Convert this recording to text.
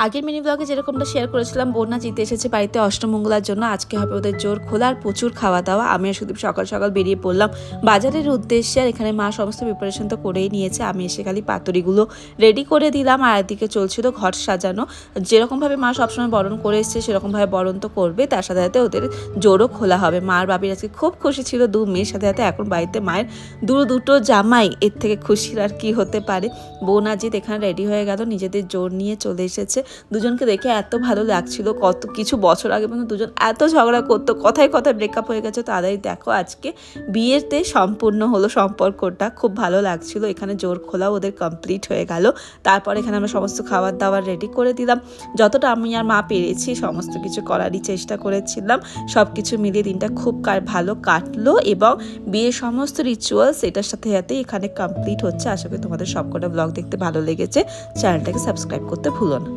আগের মিনি ব্লগে যেরকমটা শেয়ার করেছিলাম, বন্যা জিতে এসেছে বাড়িতে অষ্টমঙ্গলার জন্য। আজকে হবে ওদের জোর খোলা আর প্রচুর খাওয়া দাওয়া। আমি আর সুদীপ সকাল সকাল বেরিয়ে পড়লাম বাজারের উদ্দেশ্যে। আর এখানে মা সমস্ত প্রিপারেশন তো করেই নিয়েছে, আমি এসে খালি পাতুরিগুলো রেডি করে দিলাম। আর একদিকে চলছিল ঘর সাজানো। যেরকমভাবে মা সবসময় বরণ করে এসছে সেরকমভাবে বরণ তো করবে, তার সাথে সাথে ওদের জোরও খোলা হবে। মার বাবির আজকে খুব খুশি ছিল, 2 মেয়ের সাথে সাথে এখন বাড়িতে মায়ের দুটো জামাই, এর থেকে খুশির আর কি হতে পারে। বোন আজিত এখানে রেডি হয়ে গেল, নিজেদের জোর নিয়ে চলে এসেছে। দুজনকে দেখে এত ভালো লাগছিল, কত কিছু বছর আগে পর্যন্ত দুজন এত ঝগড়া করতো, কথায় কথায় ব্রেকআপ হয়ে গেছে, তারাই দেখো আজকে বিয়েতে সম্পূর্ণ হলো সম্পর্কটা। খুব ভালো লাগছিল। এখানে জোর খোলা ওদের কমপ্লিট হয়ে গেল। তারপর এখানে আমরা সমস্ত খাবার দাবার রেডি করে দিলাম। যতটা আমি আর মা পেরেছি সমস্ত কিছু করারই চেষ্টা করেছিলাম। সব কিছু মিলিয়ে দিনটা খুব ভালো কাটলো এবং বিয়ের সমস্ত রিচুয়ালস এটার সাথে সাথে এখানে কমপ্লিট হচ্ছে। আশা করি তোমাদের সবকটা ব্লগ দেখতে ভালো লেগেছে। চ্যানেলটাকে সাবস্ক্রাইব করতে ভুলো না।